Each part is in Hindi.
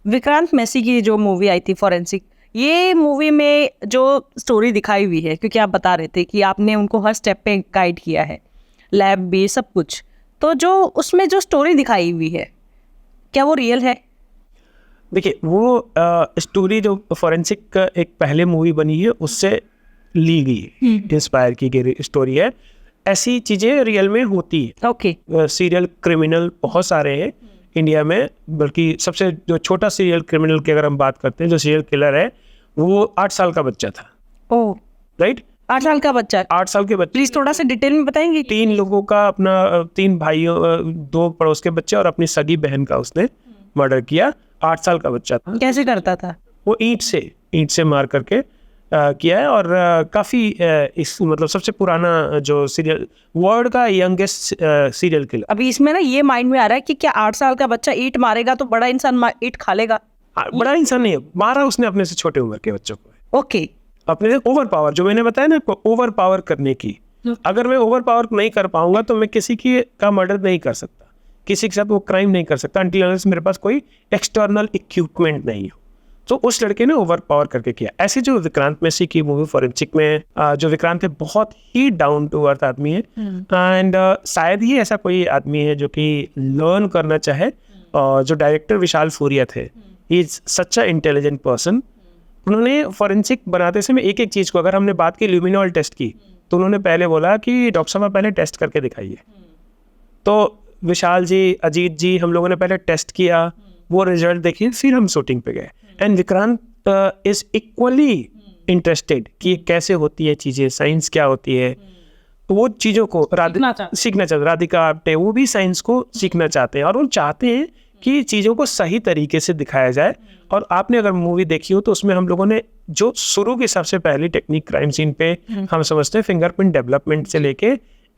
विक्रांत मैसी की जो मूवी आई थी फॉरेंसिक, ये मूवी में जो स्टोरी दिखाई हुई है, क्योंकि आप बता रहे थे कि आपने उनको हर स्टेप पे गाइड किया है, लैब भी सब कुछ, तो जो उसमें जो स्टोरी दिखाई हुई है क्या वो रियल है? देखिए वो स्टोरी जो फॉरेंसिक एक पहले मूवी बनी है उससे ली गई, इंस्पायर की गई स्टोरी है। ऐसी चीज़ें रियल में होती है। ओके। सीरियल क्रिमिनल बहुत सारे हैं इंडिया में, बल्कि सबसे जो छोटा सीरियल क्रिमिनल की अगर हम बात करते हैं, जो सीरियल किलर है वो 8 साल का बच्चा था। ओह, राइट, 8 साल का बच्चा? 8 साल के बच्चे, प्लीज थोड़ा सा डिटेल में बताएंगे? 3 लोगों का अपना 3 भाइयों 2 पड़ोस के बच्चे और अपनी सगी बहन का उसने मर्डर किया। 8 साल का बच्चा था। कैसे करता था? वो ईंट से मार करके किया है। और काफ़ी इस मतलब सबसे पुराना जो सीरियल, वर्ल्ड का यंगेस्ट सीरियल किलर। अभी इसमें ना ये माइंड में आ रहा है कि क्या 8 साल का बच्चा ईंट मारेगा तो बड़ा इंसान ईंट खा लेगा? बड़ा इंसान नहीं है, मारा उसने अपने से छोटे उम्र के बच्चों को। ओके। अपने से ओवर पावर, जो मैंने बताया ना आपको, ओवर पावर करने की। अगर मैं ओवर पावर नहीं कर पाऊंगा तो मैं किसी की का मर्डर नहीं कर सकता, किसी के साथ वो क्राइम नहीं कर सकता अनटिल अनलेस मेरे पास कोई एक्सटर्नल इक्विपमेंट नहीं हो। तो उस लड़के ने ओवर पावर करके किया। ऐसे जो विक्रांत मैसी की मूवी फॉरेंसिक में जो विक्रांत है बहुत ही डाउन टू अर्थ आदमी है। एंड शायद ही ऐसा कोई आदमी है जो कि लर्न करना चाहे। जो डायरेक्टर विशाल फूरिया थे, he is such a intelligent person. उन्होंने फॉरेंसिक बनाते समय एक एक चीज़ को, अगर हमने बात की ल्यूमिनॉल टेस्ट की, तो उन्होंने पहले बोला कि डॉक्टर साहब पहले टेस्ट करके दिखाइए। तो विशाल जी, अजीत जी, हम लोगों ने पहले टेस्ट किया, वो रिजल्ट देखिए, फिर हम शूटिंग पे गए। And Vikrant is equally interested कि कैसे होती है चीज़ें, साइंस क्या होती है, तो वो चीज़ों को सीखना चाहते। राधिका आप्टे वो भी साइंस को सीखना चाहते हैं और वो चाहते हैं कि चीज़ों को सही तरीके से दिखाया जाए। और आपने अगर मूवी देखी हो तो उसमें हम लोगों ने जो शुरू की सबसे पहली टेक्निक क्राइम सीन पे हम समझते हैं फिंगरप्रिंट डेवलपमेंट से लेके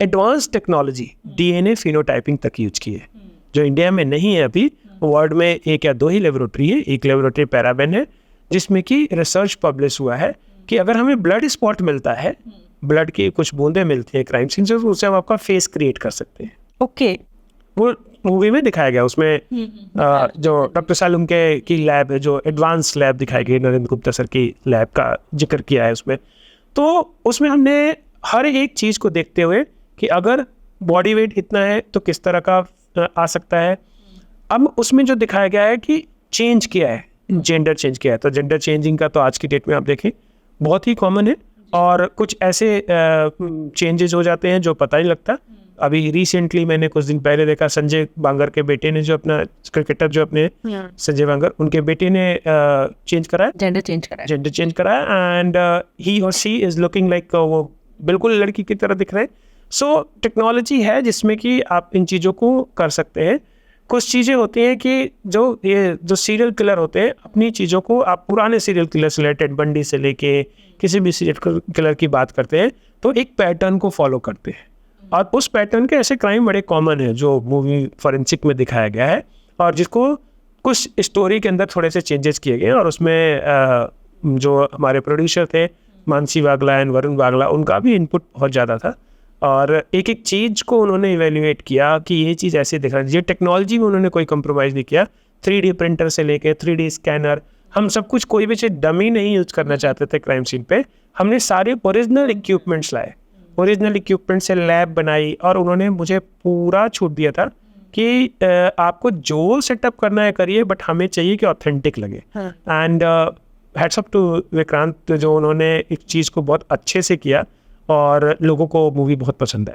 एडवांस टेक्नोलॉजी डीएनए फिनोटाइपिंग तक यूज की है, जो इंडिया में नहीं है अभी। वर्ल्ड में 1 या 2 ही लेबोरेटरी है। एक लेबोरेटरी पैराबेन है, जिसमें कि रिसर्च पब्लिश हुआ है कि अगर हमें ब्लड स्पॉट मिलता है, ब्लड की कुछ बूंदें मिलती हैं क्राइम सीन से, तो उससे हम आपका फेस क्रिएट कर सकते हैं। ओके। वो मूवी में दिखाया गया। उसमें जो डॉक्टर सालुम के की लैब है, जो एडवांस लैब दिखाई गई, नरेंद्र गुप्ता सर की लैब का जिक्र किया है उसमें। तो उसमें हमने हर एक चीज़ को देखते हुए कि अगर बॉडी वेट इतना है तो किस तरह का आ सकता है। अब उसमें जो दिखाया गया है कि चेंज किया है, जेंडर चेंज किया है। तो जेंडर चेंजिंग का तो आज की डेट में आप देखें बहुत ही कॉमन है, और कुछ ऐसे चेंजेस हो जाते हैं जो पता नहीं लगता। अभी रिसेंटली मैंने कुछ दिन पहले देखा, संजय बांगर के बेटे ने, जो अपना क्रिकेटर जो अपने संजय बांगर, उनके बेटे ने चेंज कराया, जेंडर चेंज कराया। एंड ही और सी इज लुकिंग लाइक, वो बिल्कुल लड़की की तरह दिख रहे हैं। सो टेक्नोलॉजी है जिसमें कि आप इन चीज़ों को कर सकते हैं। कुछ चीज़ें होती हैं कि जो सीरियल किलर होते हैं, अपनी चीज़ों को, आप पुराने सीरियल किलर से रिलेटेड बंडी से लेके किसी भी सीरियल किलर की बात करते हैं तो एक पैटर्न को फॉलो करते हैं, और उस पैटर्न के ऐसे क्राइम बड़े कॉमन है जो मूवी फॉरेंसिक में दिखाया गया है, और जिसको कुछ स्टोरी के अंदर थोड़े से चेंजेस किए गए। और उसमें जो हमारे प्रोड्यूसर थे मानसी वागला एंड वरुण वागला, उनका भी इनपुट बहुत ज़्यादा था, और एक एक चीज़ को उन्होंने इवेल्युएट किया कि ये चीज़ ऐसे दिखना चाहिए। टेक्नोलॉजी में उन्होंने कोई कंप्रोमाइज़ नहीं किया। 3D प्रिंटर से लेके 3D स्कैनर, हम सब कुछ, कोई भी चीज़ डमी नहीं यूज करना चाहते थे क्राइम सीन पे। हमने सारे ओरिजिनल इक्विपमेंट्स लाए, ओरिजिनल इक्विपमेंट से लैब बनाई, और उन्होंने मुझे पूरा छूट दिया था कि आपको जो सेटअप करना है करिए, बट हमें चाहिए कि ऑथेंटिक लगे। And hats up to Vikrant, जो उन्होंने एक चीज़ को बहुत अच्छे से किया और लोगों को मूवी बहुत पसंद आई।